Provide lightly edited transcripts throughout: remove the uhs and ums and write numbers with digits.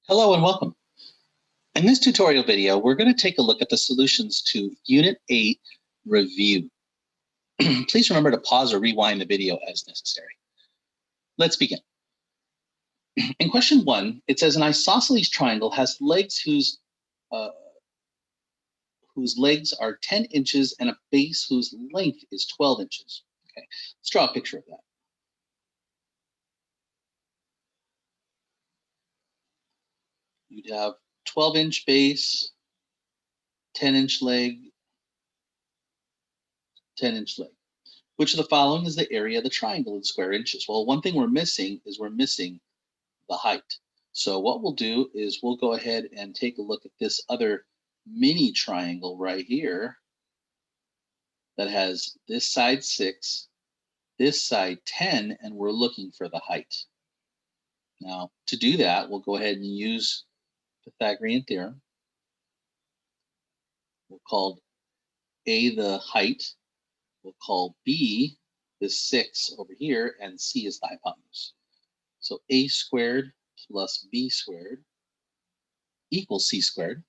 Hello and welcome. In this tutorial video, we're going to take a look at the solutions to Unit 8 Review. Please remember to pause or rewind the video as necessary. Let's begin. In question 1, it says an isosceles triangle has legs whose legs are 10 inches and a base whose length is 12 inches. Okay, let's draw a picture of that. You'd have 12-inch base, 10-inch leg, 10-inch leg. Which of the following is the area of the triangle in square inches? Well, one thing we're missing is the height. So what we'll do is we'll go ahead and take a look at this other mini triangle right here that has this side 6, this side 10, and we're looking for the height. Now, to do that, we'll go ahead and use Pythagorean theorem. We'll call A the height. We'll call B this 6 over here, and C is the hypotenuse. So A squared plus B squared equals C squared.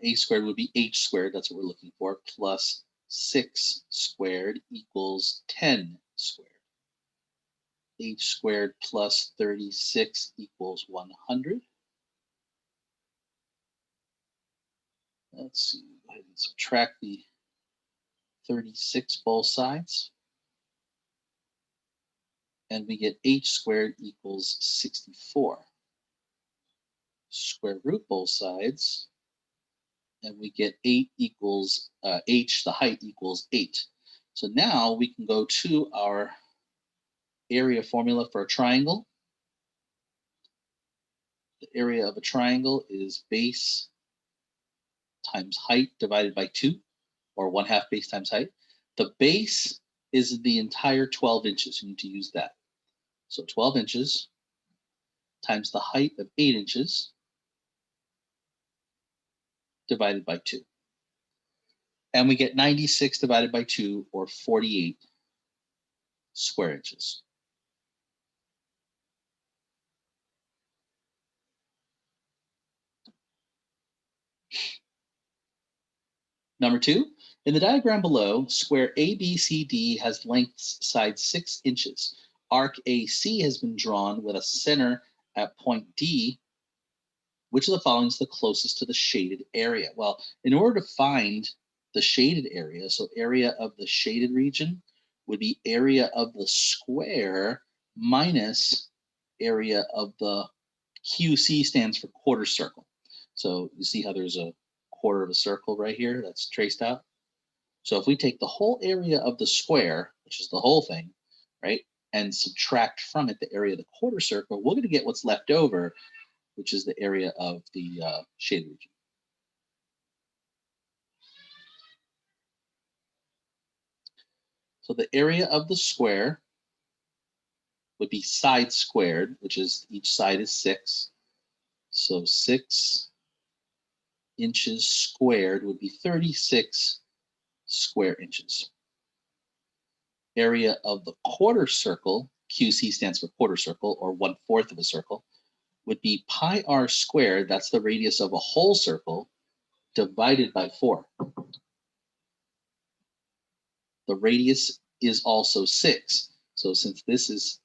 A squared would be H squared, that's what we're looking for, plus 6 squared equals 10 squared. H squared plus 36 equals 100. Let's see, go ahead and subtract the 36 both sides. And we get H squared equals 64. Square root both sides. And we get 8 equals H, the height equals 8. So now we can go to our area formula for a triangle. The area of a triangle is base times height divided by 2, or 1/2 base times height. The base is the entire 12 inches. You need to use that. So 12 inches times the height of 8 inches divided by 2. And we get 96 divided by 2, or 48 square inches. Number 2, in the diagram below, square ABCD has length side 6 inches. Arc AC has been drawn with a center at point D. Which of the following is the closest to the shaded area? Well, in order to find the shaded area, so area of the shaded region would be area of the square minus area of the QC stands for quarter circle. So you see how there's a quarter of a circle right here that's traced out. So if we take the whole area of the square, which is the whole thing, right, and subtract from it the area of the quarter circle, we're going to get what's left over, which is the area of the shaded region. So the area of the square would be side squared, which is each side is 6. So 6 inches squared would be 36 square inches. Area of the quarter circle, QC stands for quarter circle, or 1/4 of a circle, would be pi r squared, that's the radius of a whole circle, divided by 4. The radius is also 6. So since this is,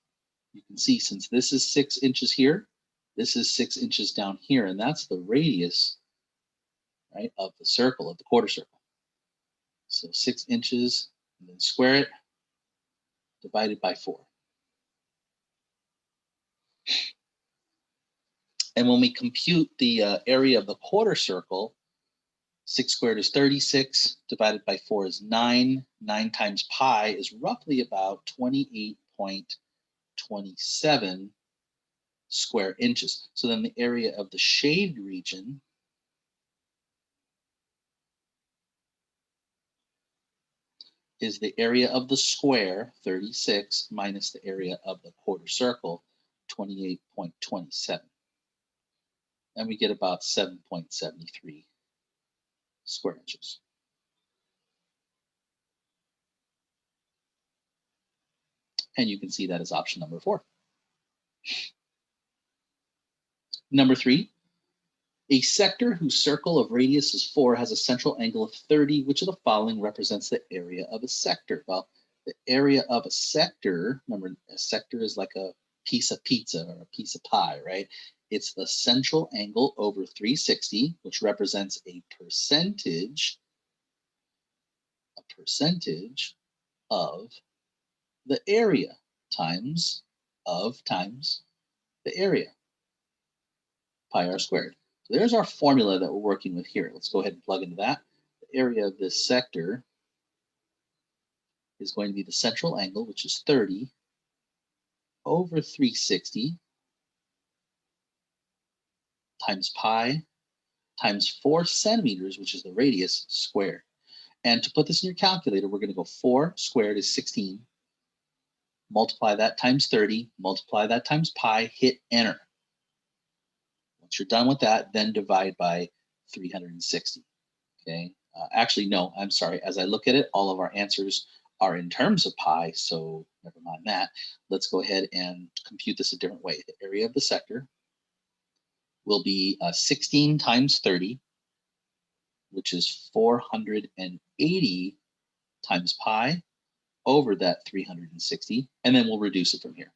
you can see, since this is 6 inches here, this is 6 inches down here, and that's the radius, right, of the circle, of the quarter circle. So 6 inches, and then square it, divided by 4. And when we compute the area of the quarter circle, 6 squared is 36, divided by 4 is 9. 9 times pi is roughly about 28.27 square inches. So then the area of the shaded region is the area of the square, 36, minus the area of the quarter circle, 28.27. And we get about 7.73 square inches. And you can see that as option number 4. Number 3, a sector whose circle of radius is 4 has a central angle of 30. Which of the following represents the area of a sector? Well, the area of a sector, remember, a sector is like a piece of pizza or a piece of pie, right? It's the central angle over 360, which represents a percentage of the area times the area, pi r squared. So there's our formula that we're working with here. Let's go ahead and plug into that. The area of this sector is going to be the central angle, which is 30 over 360 times pi times 4 centimeters, which is the radius, squared. And to put this in your calculator, we're going to go 4 squared is 16. Multiply that times 30, multiply that times pi, hit enter. Once you're done with that, then divide by 360. Okay. Actually, no, I'm sorry. As I look at it, all of our answers are in terms of pi, so never mind that. Let's go ahead and compute this a different way. The area of the sector will be 16 times 30, which is 480 times pi over that 360, and then we'll reduce it from here.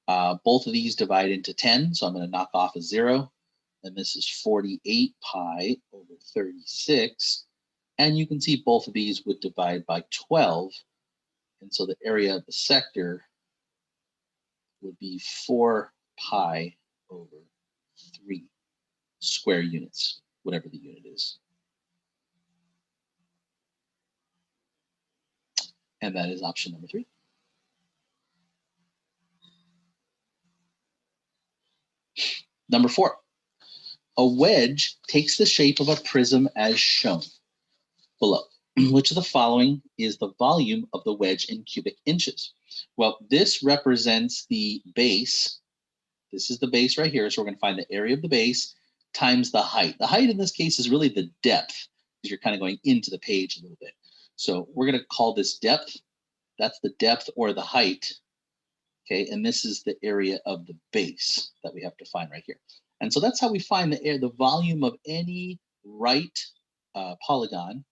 Both of these divide into 10, so I'm going to knock off a 0, and this is 48 pi over 36. And you can see both of these would divide by 12. And so the area of the sector would be 4 pi over 3 square units, whatever the unit is. And that is option number 3. Number 4, a wedge takes the shape of a prism as shown below. Which of the following is the volume of the wedge in cubic inches? Well, this represents the base. This is the base right here. So we're going to find the area of the base times the height. The height in this case is really the depth, because you're kind of going into the page a little bit. So we're going to call this depth. That's the depth or the height. Okay, and this is the area of the base that we have to find right here. And so that's how we find the volume of any right polygon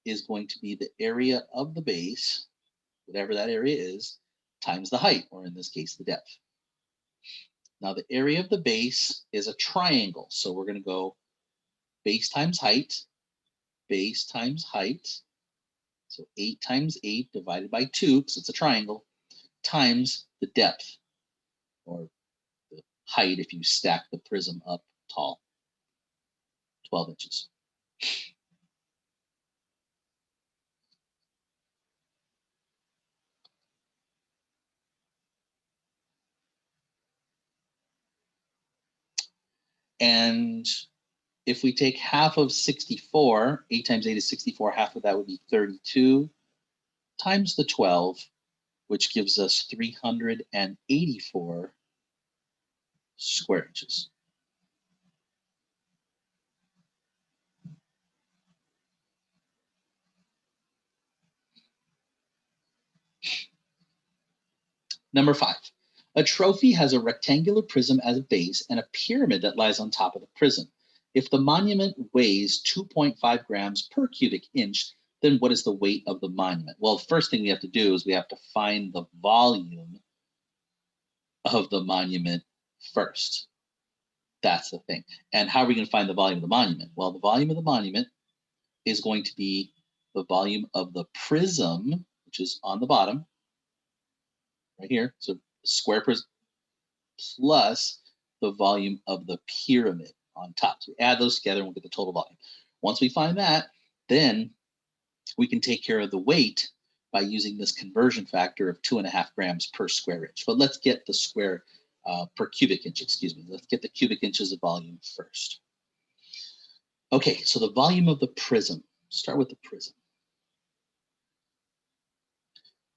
is going to be the area of the base, whatever that area is, times the height, or in this case, the depth. Now the area of the base is a triangle. So we're going to go base times height, so 8 times 8 divided by 2, because it's a triangle, times the depth, or the height if you stack the prism up tall, 12 inches. And if we take half of 64, 8 times 8 is 64, half of that would be 32 times the 12, which gives us 384 square inches. Number 5, a trophy has a rectangular prism as a base and a pyramid that lies on top of the prism. If the monument weighs 2.5 grams per cubic inch, then what is the weight of the monument? Well, the first thing we have to do is we have to find the volume of the monument first. That's the thing. And how are we going to find the volume of the monument? Well, the volume of the monument is going to be the volume of the prism, which is on the bottom, right here. So square prism plus the volume of the pyramid on top. So we add those together and we'll get the total volume. Once we find that, then we can take care of the weight by using this conversion factor of 2.5 grams per square inch. But let's get the square per cubic inch, excuse me. Let's get the cubic inches of volume first. Okay, so the volume of the prism. Start with the prism.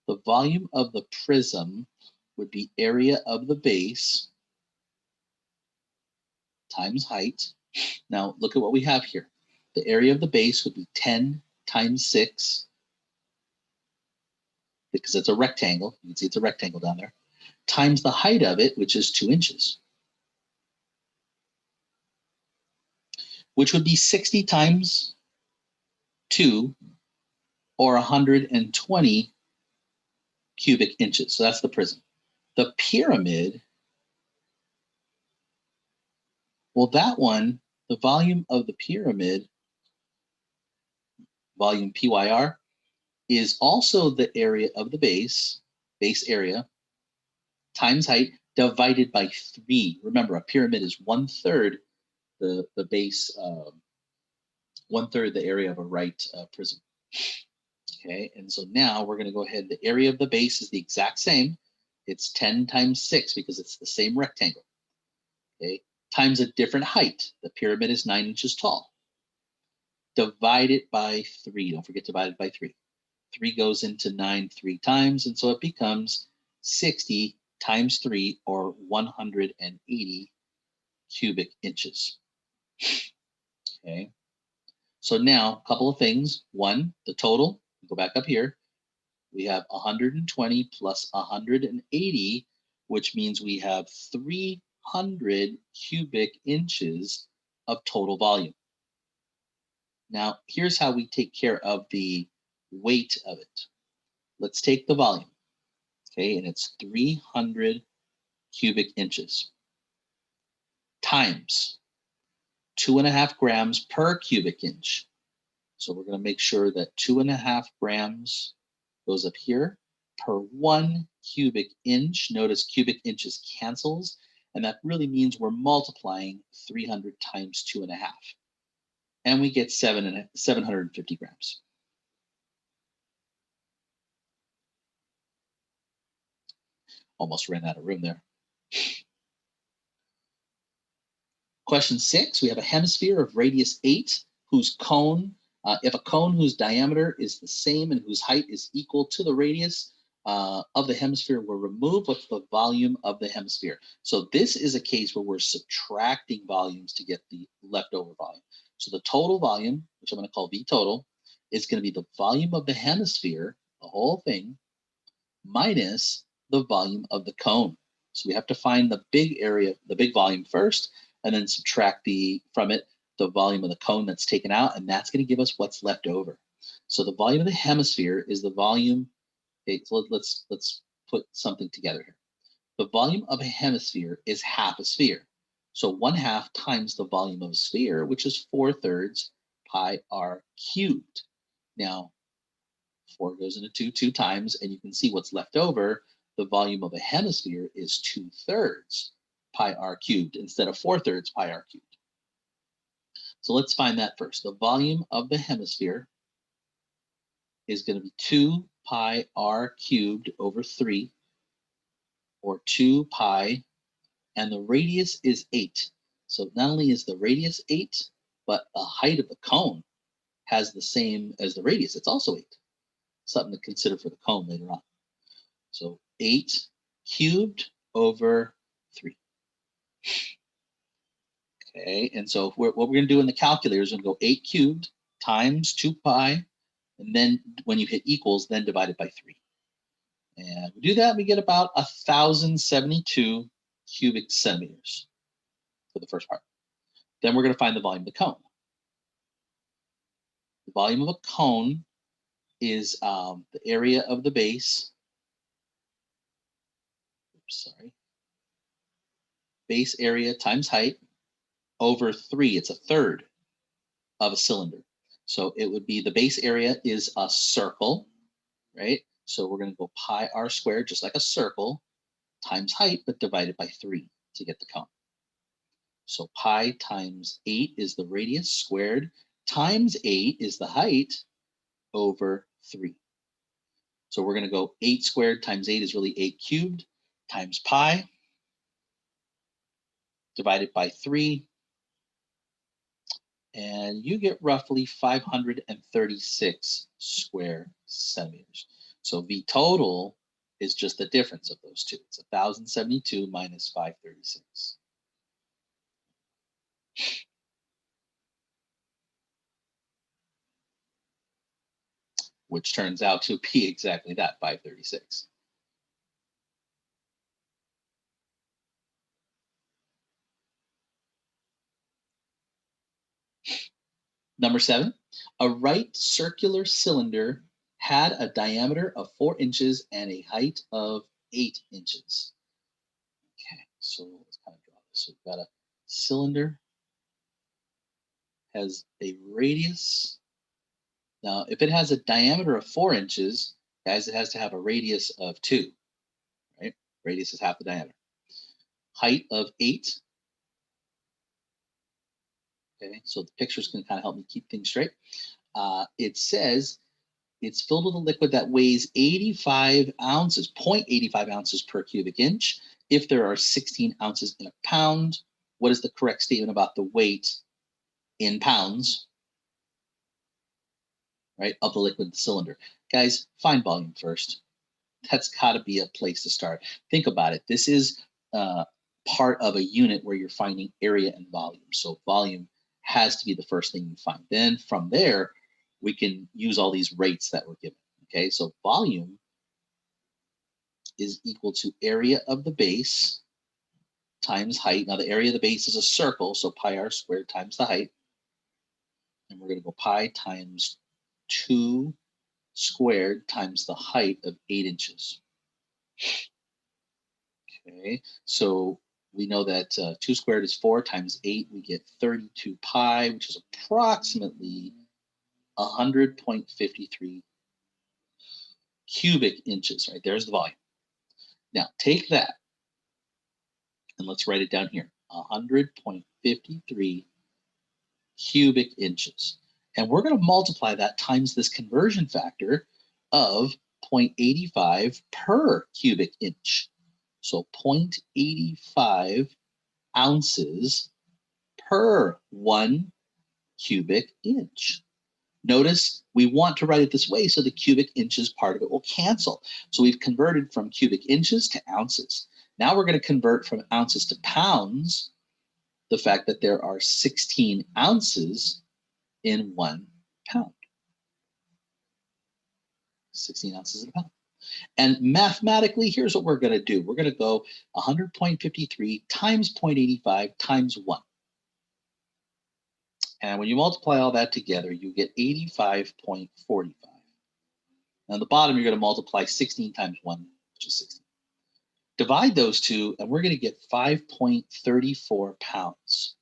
The volume of the prism would be area of the base times height. Now look at what we have here. The area of the base would be 10 times 6, because it's a rectangle. You can see it's a rectangle down there, times the height of it, which is 2 inches. which would be 60 times 2 or 120 cubic inches. So that's the prism. The pyramid, well, that one, the volume of the pyramid, volume PYR, is also the area of the base area, times height divided by 3. Remember, a pyramid is 1/3 the base, 1/3 the area of a right prism. Okay, and so now we're going to go ahead. The area of the base is the exact same. It's 10 times 6 because it's the same rectangle. Okay, times a different height. The pyramid is 9 inches tall. Divide it by 3. Don't forget divided by 3. 3 goes into 9 3 times, and so it becomes 60 times 3, or 180 cubic inches. Okay, so now a couple of things. One, the total, go back up here. We have 120 plus 180, which means we have 300 cubic inches of total volume. Now, here's how we take care of the weight of it. Let's take the volume, okay, and it's 300 cubic inches times 2.5 grams per cubic inch. So we're going to make sure that 2.5 grams goes up here per 1 cubic inch. Notice cubic inches cancels, and that really means we're multiplying 300 times 2.5. And we get 750 grams. Almost ran out of room there. Question 6, we have a hemisphere of radius 8 whose cone, if a cone whose diameter is the same and whose height is equal to the radius of the hemisphere were removed, what's the volume of the hemisphere? So this is a case where we're subtracting volumes to get the leftover volume. So the total volume, which I'm going to call V total, is going to be the volume of the hemisphere, the whole thing, minus the volume of the cone. So we have to find the big area, the big volume first, and then subtract from it the volume of the cone that's taken out, and that's going to give us what's left over. So the volume of the hemisphere is the volume. Okay, so let's put something together here. The volume of a hemisphere is half a sphere. So 1/2 times the volume of a sphere, which is 4/3 pi r cubed. Now, 4 goes into 2 times, and you can see what's left over. The volume of a hemisphere is 2/3 pi r cubed instead of 4/3 pi r cubed. So let's find that first. The volume of the hemisphere is going to be 2 pi r cubed over 3, or 2 pi, and the radius is 8. So not only is the radius 8, but the height of the cone has the same as the radius. It's also 8. Something to consider for the cone later on. So 8 cubed over 3. Okay, and so what we're going to do in the calculator is we're going to go 8 cubed times 2 pi, and then when you hit equals, then divide it by 3. And we do that, we get about 1,072 cubic centimeters for the first part. Then we're going to find the volume of the cone. The volume of a cone is the area of the base. Oops, sorry. Base area times height over 3. It's 1/3 of a cylinder. So it would be the base area is a circle, right? So we're going to go pi r squared, just like a circle, times height, but divided by 3 to get the cone. So pi times 8 is the radius squared, times 8 is the height, over 3. So we're going to go 8 squared times 8 is really 8 cubed, times pi, divided by 3, and you get roughly 536 square centimeters. So V total is just the difference of those two. It's 1,072 minus 536. Which turns out to be exactly that, 536. Number 7, a right circular cylinder had a diameter of 4 inches and a height of 8 inches. Okay, so let's kind of draw this. So we've got a cylinder, has a radius. Now, if it has a diameter of 4 inches, guys, it has to have a radius of 2, right? Radius is half the diameter. Height of 8. Okay, so the picture's going to kind of help me keep things straight. It says it's filled with a liquid that weighs 85 ounces, 0.85 ounces per cubic inch. If there are 16 ounces in a pound, what is the correct statement about the weight in pounds, right, of the liquid cylinder? Guys, find volume first. That's got to be a place to start. Think about it. This is part of a unit where you're finding area and volume. So volume has to be the first thing you find. Then from there, we can use all these rates that we're given. Okay, so volume is equal to area of the base times height. Now the area of the base is a circle, so pi r squared times the height. And we're going to go pi times 2 squared times the height of 8 inches. Okay, so we know that 2 squared is 4 times 8, we get 32 pi, which is approximately 100.53 cubic inches, right? There's the volume. Now take that and let's write it down here, 100.53 cubic inches. And we're going to multiply that times this conversion factor of 0.85 per cubic inch. So 0.85 ounces per 1 cubic inch. Notice we want to write it this way so the cubic inches part of it will cancel. So we've converted from cubic inches to ounces. Now we're going to convert from ounces to pounds, the fact that there are 16 ounces in 1 pound. 16 ounces in a pound. And mathematically, here's what we're going to do. We're going to go 100.53 times 0.85 times 1. And when you multiply all that together, you get 85.45. Now, at the bottom, you're going to multiply 16 times 1, which is 16. Divide those two, and we're going to get 5.34 pounds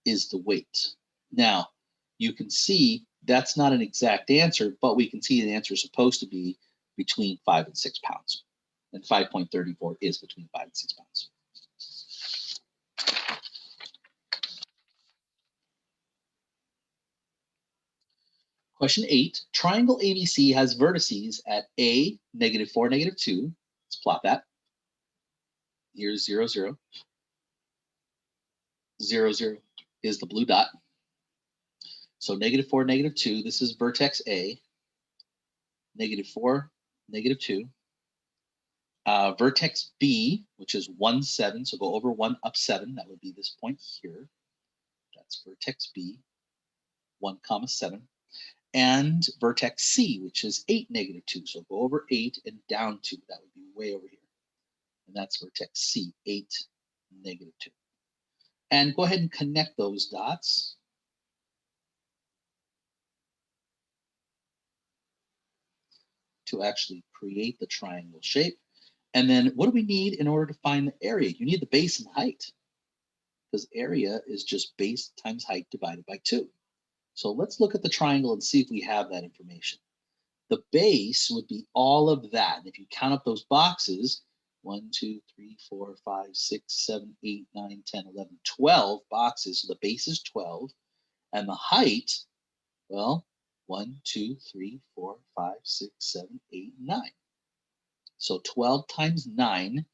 is the weight. Now, you can see that's not an exact answer, but we can see the answer is supposed to be between 5 and 6 pounds. And 5.34 is between 5 and 6 pounds. Question 8, triangle ABC has vertices at A, -4, -2. Let's plot that. Here's 0, 0. 0, 0 is the blue dot. So -4, -2, this is vertex A. -4, -2. Vertex B, which is 1, 7, so go over 1, up 7. That would be this point here. That's vertex B, 1, 7. And vertex C, which is 8, -2. So go over 8 and down 2. That would be way over here. And that's vertex C, 8, -2. And go ahead and connect those dots. To actually create the triangle shape. And then what do we need in order to find the area? You need the base and height, because area is just base times height divided by 2. So let's look at the triangle and see if we have that information. The base would be all of that. And if you count up those boxes, 1, 2, 3, 4, 5, 6, 7, 8, 9, 10, 11, 12 boxes. So the base is 12. And the height, well, 1, 2, 3, 4, 5, 6, 7, 8, 9. So 12 times 9,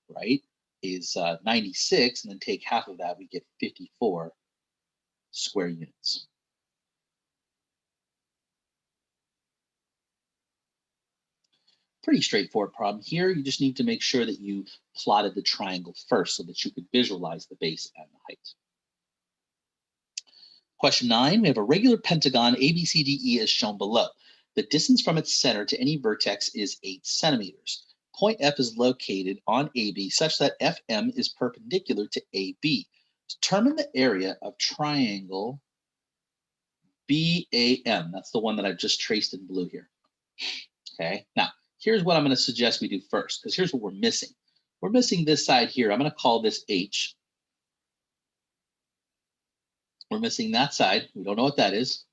right, is 96. And then take half of that, we get 54 square units. Pretty straightforward problem here. You just need to make sure that you plotted the triangle first so that you could visualize the base and the height. Question 9, we have a regular pentagon ABCDE as shown below. The distance from its center to any vertex is 8 centimeters. Point F is located on AB such that FM is perpendicular to AB. Determine the area of triangle BAM. That's the one that I've just traced in blue here. Okay, now here's what I'm going to suggest we do first, because here's what we're missing. We're missing this side here. I'm going to call this H. We're missing that side. We don't know what that is.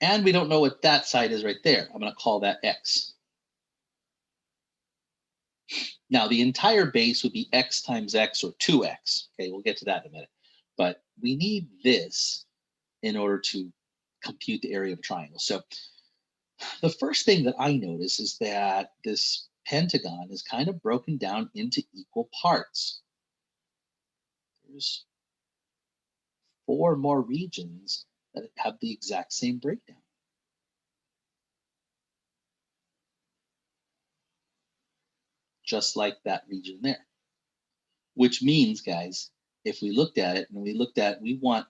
And we don't know what that side is right there. I'm going to call that X. Now, the entire base would be X times X, or 2X. Okay, we'll get to that in a minute. But we need this in order to compute the area of a triangle. So the first thing that I notice is that this pentagon is kind of broken down into equal parts. There's 4 more regions that have the exact same breakdown. Just like that region there. Which means, guys, if we looked at it and we want,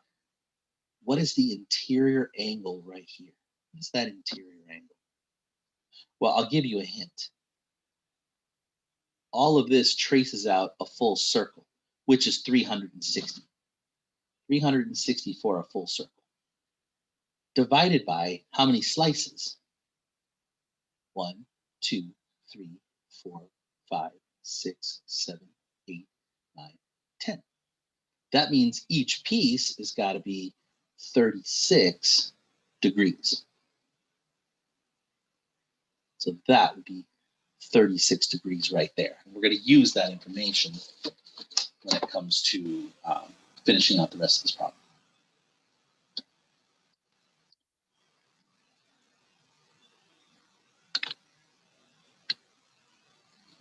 what is the interior angle right here? What's that interior angle? Well, I'll give you a hint. All of this traces out a full circle, which is 360. 360 for a full circle. Divided by how many slices? 1, 2, 3, 4, 5, 6, 7, 8, 9, 10. That means each piece has got to be 36 degrees. So that would be 36 degrees right there. And we're going to use that information when it comes to finishing out the rest of this problem.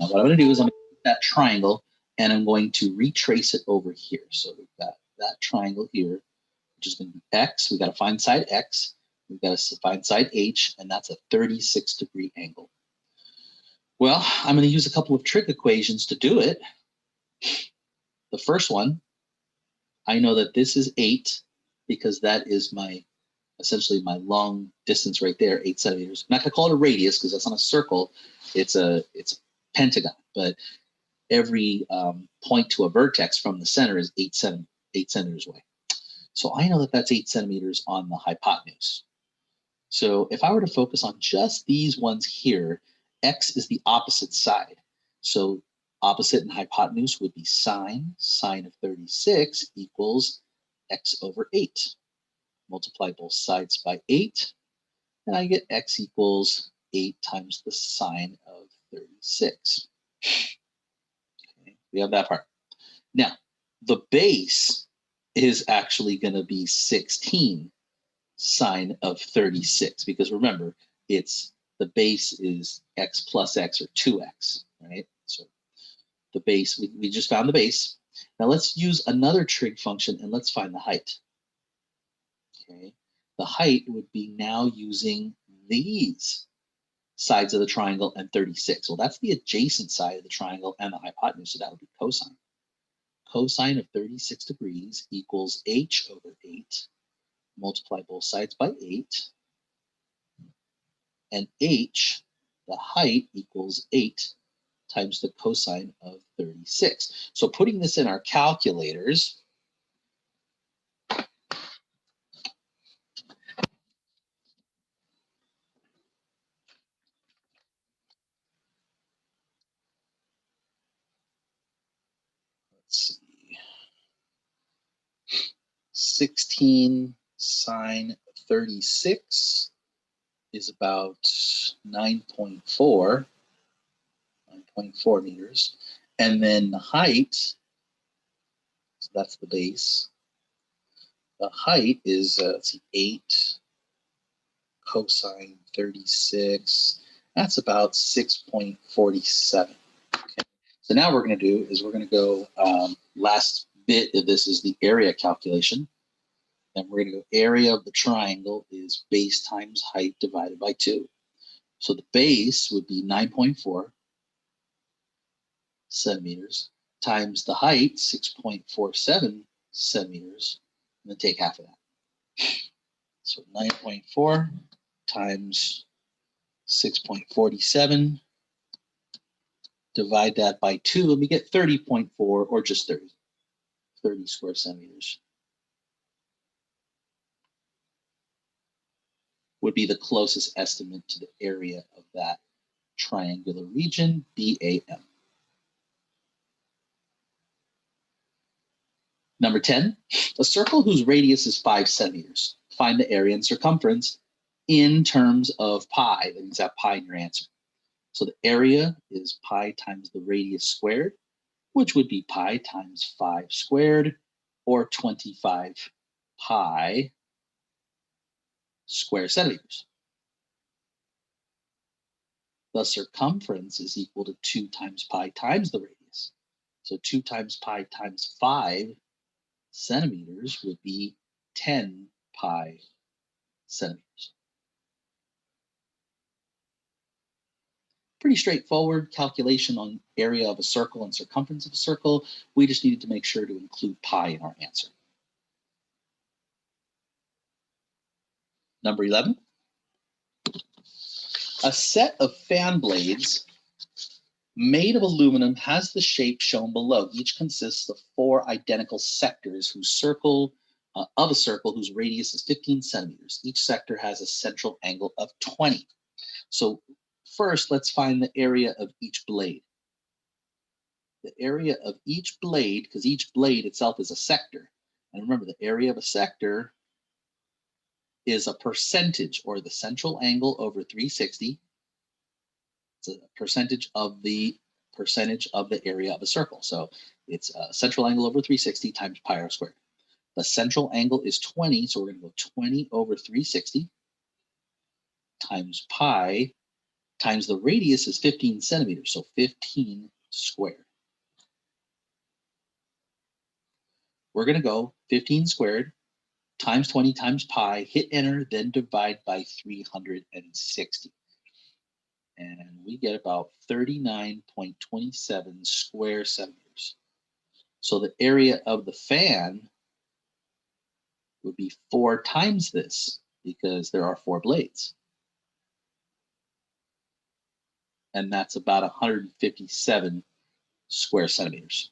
Now what I'm going to do is I'm going to take that triangle and I'm going to retrace it over here. So we've got that triangle here, which is going to be X. We've got to find side X. We've got to find side H, and that's a 36-degree angle. Well, I'm going to use a couple of trig equations to do it. The first one, I know that this is 8 because that is my, essentially my long distance right there, 8 centimeters. I'm not going to call it a radius because that's not a circle. It's a pentagon, but every point to a vertex from the center is 8 centimeters away. So I know that that's 8 centimeters on the hypotenuse. So if I were to focus on just these ones here, X is the opposite side. So opposite and hypotenuse would be sine of 36 equals X over 8. Multiply both sides by 8, and I get X equals 8 times the sine of 36. Okay, we have that part. Now, the base is actually going to be 16 sine of 36, because remember, it's the base is X plus X, or 2X, right? So the base, we just found the base. Now let's use another trig function and let's find the height. Okay, the height would be now using these sides of the triangle and 36. Well, that's the adjacent side of the triangle and the hypotenuse, so that would be cosine. Cosine of 36 degrees equals H over 8. Multiply both sides by 8. And H, the height, equals 8 times the cosine of 36. So putting this in our calculators, let's see, 16 sine 36 is about 9.4 meters. And then the height, so that's the base. The height is, let's see, 8 cosine 36. That's about 6.47. Okay. So now what we're going to do is we're going to go, last bit of this is the area calculation. And we're going to go area of the triangle is base times height divided by 2. So the base would be 9.4 centimeters times the height, 6.47 centimeters, and then take half of that. So 9.4 times 6.47, divide that by 2, and we get 30.4, or just 30 square centimeters. would be the closest estimate to the area of that triangular region, BAM. Number 10, a circle whose radius is 5 centimeters. Find the area and circumference in terms of pi. That means that pi in your answer. So the area is pi times the radius squared, which would be pi times 5 squared, or 25 pi square centimeters. The circumference is equal to 2 times pi times the radius. So 2 times pi times 5 centimeters would be 10 pi centimeters. Pretty straightforward calculation on area of a circle and circumference of a circle. We just needed to make sure to include pi in our answer. Number 11. A set of fan blades made of aluminum has the shape shown below. Each consists of 4 identical sectors whose circle of a circle whose radius is 15 centimeters. Each sector has a central angle of 20. So first, let's find the area of each blade. The area of each blade, because each blade itself is a sector. And remember, the area of a sector is a percentage, or the central angle over 360. It's a percentage of the area of a circle. So it's a central angle over 360 times pi r squared. The central angle is 20, so we're going to go 20 over 360 times pi times the radius is 15 centimeters, so 15 squared. We're going to go 15 squared times 20 times pi, hit enter, then divide by 360. And we get about 39.27 square centimeters. So the area of the fan would be 4 times this, because there are 4 blades. And that's about 157 square centimeters.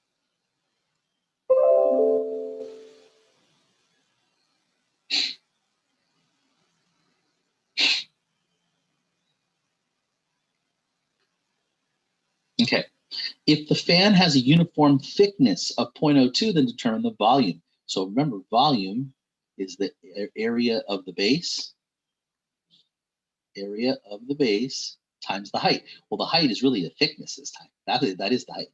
Okay, if the fan has a uniform thickness of 0.02, then determine the volume. So remember, volume is the area of the base times the height. Well, the height is really the thickness this time. That is the height.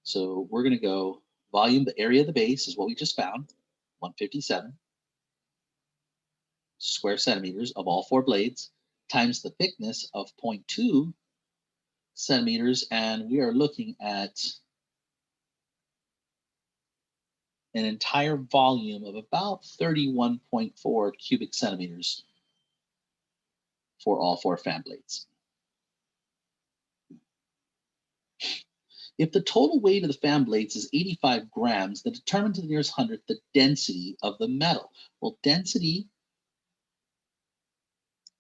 So we're going to go volume, the area of the base is what we just found, 157 square centimeters of all 4 blades, times the thickness of 0.2 centimeters, and we are looking at an entire volume of about 31.4 cubic centimeters for all 4 fan blades. If the total weight of the fan blades is 85 grams, then determine to the nearest hundredth the density of the metal. Well, density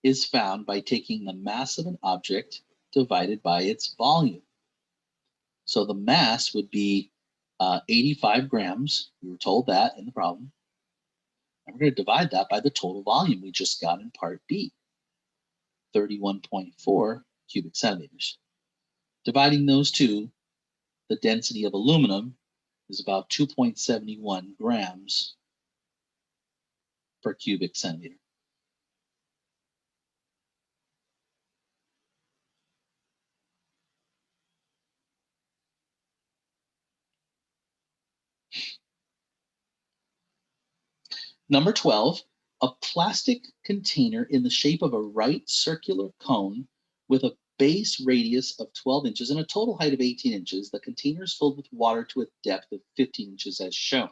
is found by taking the mass of an object divided by its volume. So the mass would be 85 grams. We were told that in the problem. And we're going to divide that by the total volume we just got in part B, 31.4 cubic centimeters. Dividing those two, the density of aluminum is about 2.71 grams per cubic centimeter. Number 12, a plastic container in the shape of a right circular cone with a base radius of 12 inches and a total height of 18 inches. The container is filled with water to a depth of 15 inches as shown.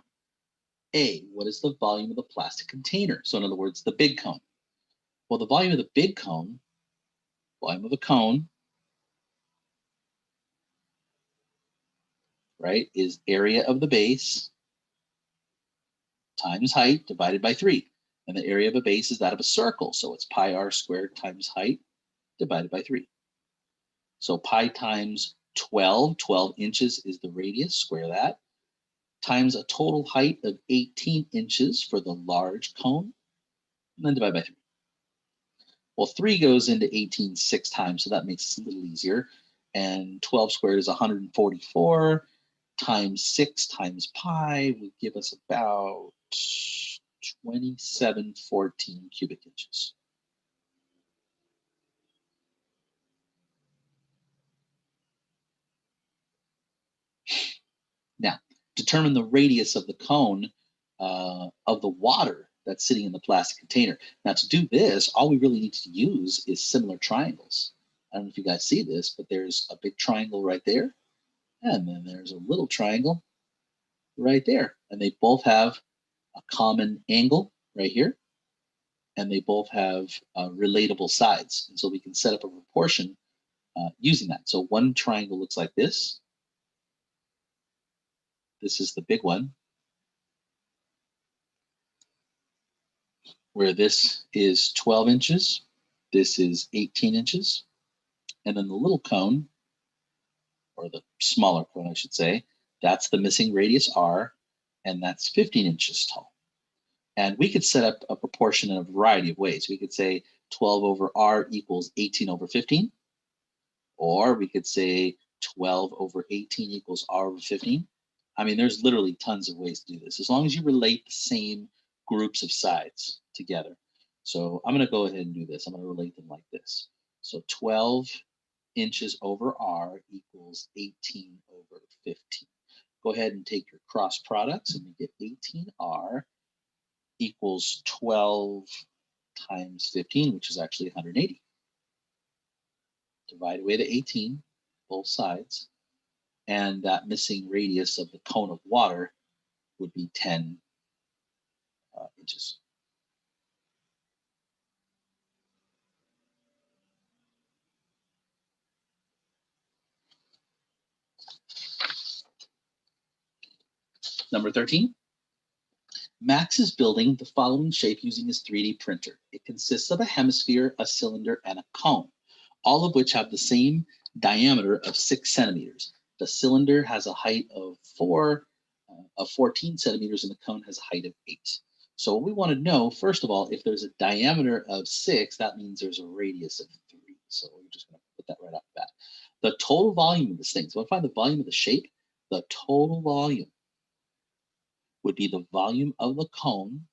A, what is the volume of the plastic container? So in other words, the big cone. Well, the volume of the big cone, volume of a cone, right, is area of the base times height divided by 3. And the area of a base is that of a circle. So it's pi r squared times height divided by 3. So pi times 12 inches is the radius, square that, times a total height of 18 inches for the large cone, and then divide by 3. Well, 3 goes into 18 6 times, so that makes it a little easier. And 12 squared is 144 times 6 times pi would give us about 2714 cubic inches. Now, determine the radius of the cone of the water that's sitting in the plastic container. Now, to do this, all we really need to use is similar triangles. I don't know if you guys see this, but there's a big triangle right there, and then there's a little triangle right there. And they both have a common angle right here, and they both have relatable sides. And so we can set up a proportion using that. So one triangle looks like this. This is the big one, where this is 12 inches, this is 18 inches, and then the little cone, or the smaller cone, I should say, that's the missing radius r, and that's 15 inches tall. And we could set up a proportion in a variety of ways. We could say 12 over r equals 18 over 15, or we could say 12 over 18 equals r over 15. I mean, there's literally tons of ways to do this, as long as you relate the same groups of sides together. So I'm going to go ahead and do this. I'm going to relate them like this. So 12 inches over r equals 18 over 15. Go ahead and take your cross products, and we get 18r equals 12 times 15, which is actually 180. Divide away the 18, both sides, and that missing radius of the cone of water would be 10 inches. Number 13. Max is building the following shape using his 3D printer. It consists of a hemisphere, a cylinder, and a cone, all of which have the same diameter of 6 centimeters. The cylinder has a height of 14 centimeters, and the cone has a height of 8. So what we want to know, first of all, if there's a diameter of 6, that means there's a radius of 3. So we're just going to put that right off the bat. The total volume of this thing, so if I find the volume of the shape, the total volume would be the volume of the cone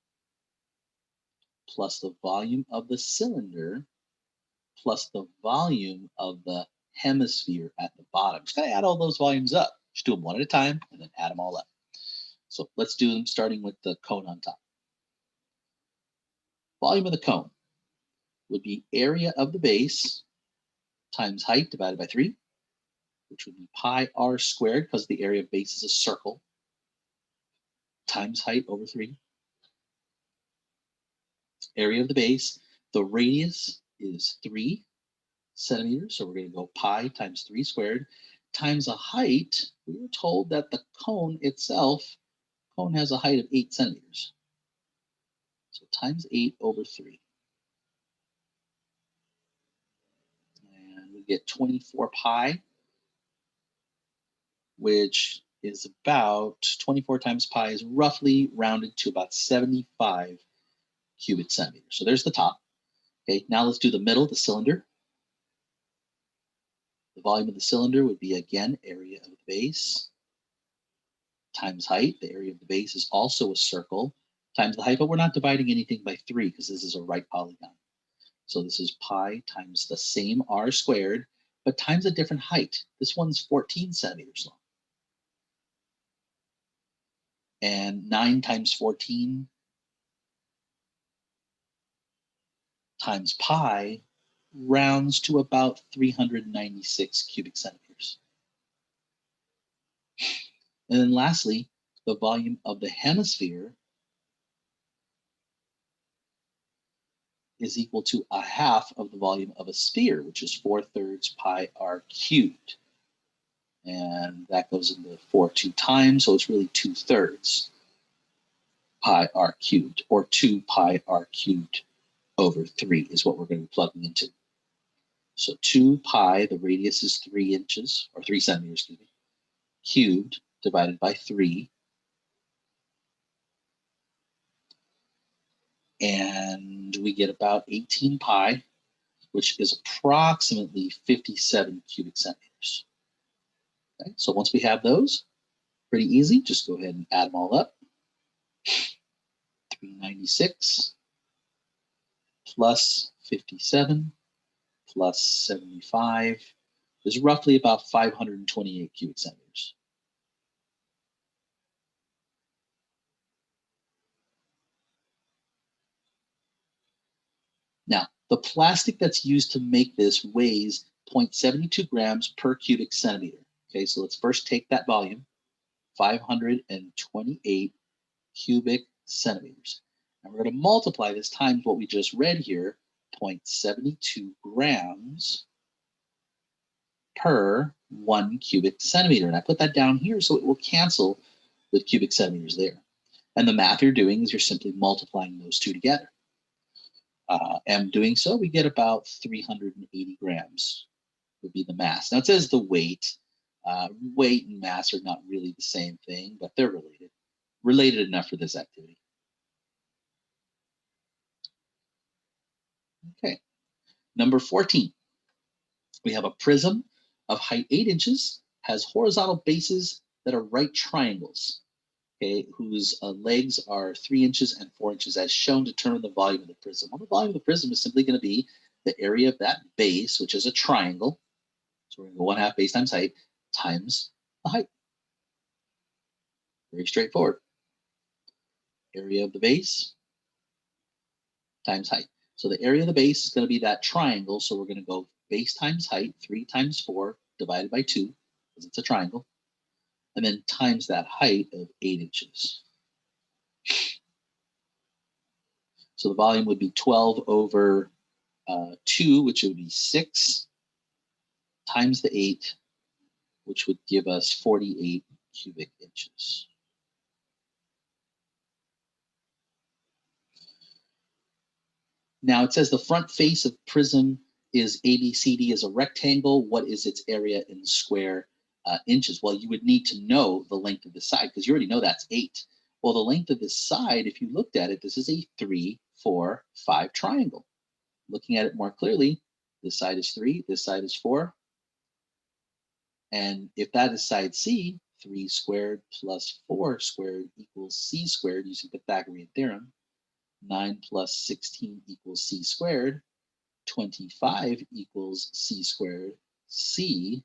plus the volume of the cylinder plus the volume of the hemisphere at the bottom. Just gotta add all those volumes up. Just do them one at a time and then add them all up. So let's do them starting with the cone on top. Volume of the cone would be area of the base times height divided by 3, which would be pi r squared, because the area of base is a circle, times height over 3. Area of the base, the radius is 3 centimeters, so we're going to go pi times 3 squared times a height. We were told that the cone itself, cone has a height of 8 centimeters. So times 8 over 3. And we get 24 pi, which is about 24 times pi is roughly rounded to about 75 cubic centimeters. So there's the top. Okay, now let's do the middle, the cylinder. The volume of the cylinder would be, again, area of the base times height. The area of the base is also a circle times the height, but we're not dividing anything by 3 because this is a right polygon. So this is pi times the same r squared, but times a different height. This one's 14 centimeters long. And 9 times 14 times pi rounds to about 396 cubic centimeters. And then lastly, the volume of the hemisphere is equal to a half of the volume of a sphere, which is 4/3 pi r cubed. And that goes into 4 2 times, so it's really 2/3 pi r cubed, or 2 pi r cubed over 3 is what we're going to be plugging into. So 2 pi, the radius is 3 inches, or 3 centimeters, excuse me, cubed divided by 3. And we get about 18 pi, which is approximately 57 cubic centimeters. Okay, so once we have those, pretty easy, just go ahead and add them all up. 396 plus 57 plus 75 is roughly about 528 cubic centimeters. Now, the plastic that's used to make this weighs 0.72 grams per cubic centimeter. Okay, so let's first take that volume, 528 cubic centimeters. And we're going to multiply this times what we just read here, 0.72 grams per 1 cubic centimeter. And I put that down here so it will cancel with cubic centimeters there. And the math you're doing is you're simply multiplying those two together. And doing so, we get about 380 grams would be the mass. Now it says the weight. Weight and mass are not really the same thing, but they're related. Related enough for this activity. Okay, number 14. We have a prism of height 8 inches, has horizontal bases that are right triangles, okay, whose legs are 3 inches and 4 inches as shown. Determine the volume of the prism. Well, the volume of the prism is simply going to be the area of that base, which is a triangle. So we're going to go 1/2 base times height times the height. Very straightforward. Area of the base times height. So the area of the base is going to be that triangle. So we're going to go base times height, 3 times 4 divided by 2, because it's a triangle, and then times that height of 8 inches. So the volume would be 12 over 2, which would be 6, times the 8, which would give us 48 cubic inches. Now it says the front face of prism is ABCD is a rectangle. What is its area in square inches? Well, you would need to know the length of the side because you already know that's 8. Well, the length of this side, if you looked at it, this is a 3, 4, 5 triangle. Looking at it more clearly, this side is 3, this side is 4. And if that is side C, 3 squared plus 4 squared equals C squared using Pythagorean theorem. 9 plus 16 equals C squared. 25 equals C squared. C,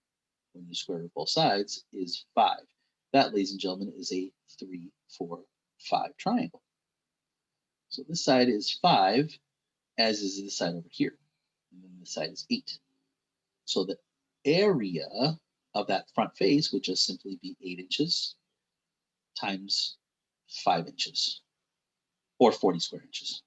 when you square both sides, is 5. That, ladies and gentlemen, is a 3, 4, 5 triangle. So this side is 5, as is this side over here. And then this side is 8. So the area of that front face would just simply be 8 inches times 5 inches, or 40 square inches.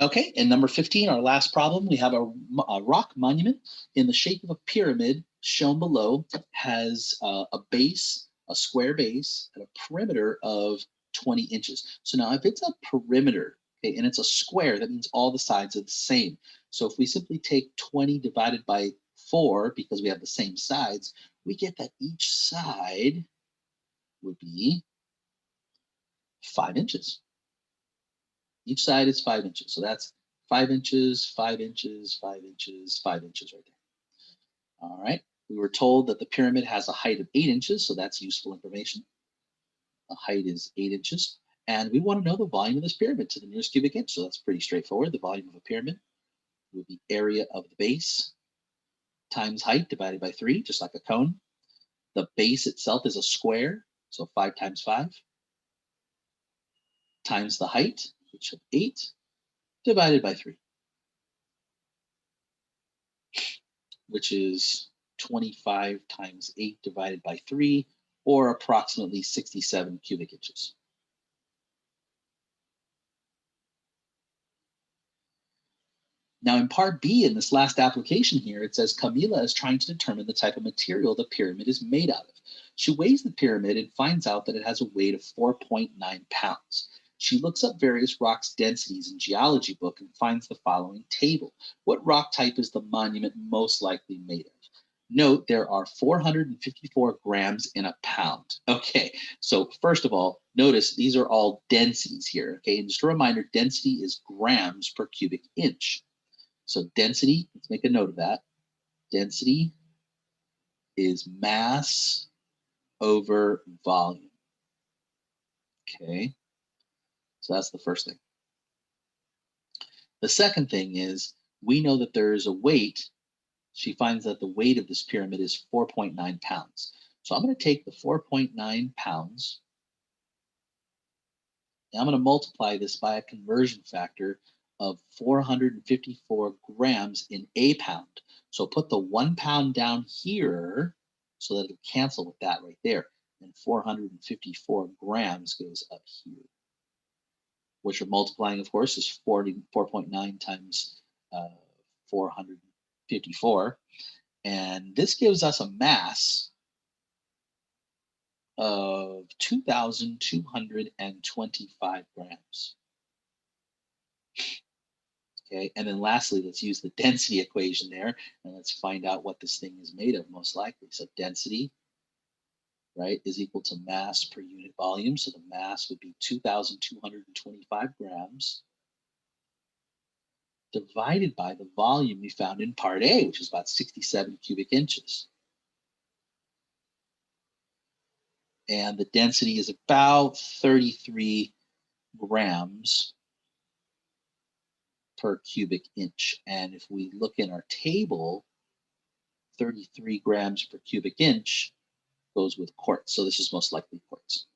Okay, and number 15, our last problem, we have a rock monument in the shape of a pyramid shown below, has a base, a square base, and a perimeter of 20 inches. So now if it's a perimeter, okay, and it's a square, that means all the sides are the same. So if we simply take 20 divided by 4, because we have the same sides, we get that each side would be 5 inches. Each side is 5 inches. So that's 5 inches, 5 inches, 5 inches, 5 inches right there. All right. We were told that the pyramid has a height of 8 inches, so that's useful information. The height is 8 inches. And we want to know the volume of this pyramid to the nearest cubic inch. So that's pretty straightforward. The volume of a pyramid would be area of the base times height divided by 3, just like a cone. The base itself is a square, so 5 times 5, times the height, which is 8, divided by 3, which is 25 times 8 divided by 3, or approximately 67 cubic inches. Now in part B, in this last application here, it says Camila is trying to determine the type of material the pyramid is made out of. She weighs the pyramid and finds out that it has a weight of 4.9 pounds. She looks up various rocks' densities in geology book and finds the following table. What rock type is the monument most likely made of? Note there are 454 grams in a pound. Okay, so first of all, notice these are all densities here. Okay, and just a reminder, density is grams per cubic inch. So density, let's make a note of that. Density is mass over volume. Okay, so that's the first thing. The second thing is we know that there is a weight. She finds that the weight of this pyramid is 4.9 pounds. So I'm going to take the 4.9 pounds and I'm going to multiply this by a conversion factor of 454 grams in a pound. So put the 1 pound down here so that it'll cancel with that right there. And 454 grams goes up here. What you're multiplying, of course, is 4.9 times 454. And this gives us a mass of 2,225 grams. Okay, and then lastly, let's use the density equation there, and let's find out what this thing is made of most likely. So density, right, is equal to mass per unit volume. So the mass would be 2,225 grams divided by the volume we found in part A, which is about 67 cubic inches. And the density is about 33 grams per cubic inch. And if we look in our table, 33 grams per cubic inch goes with quartz. So this is most likely quartz.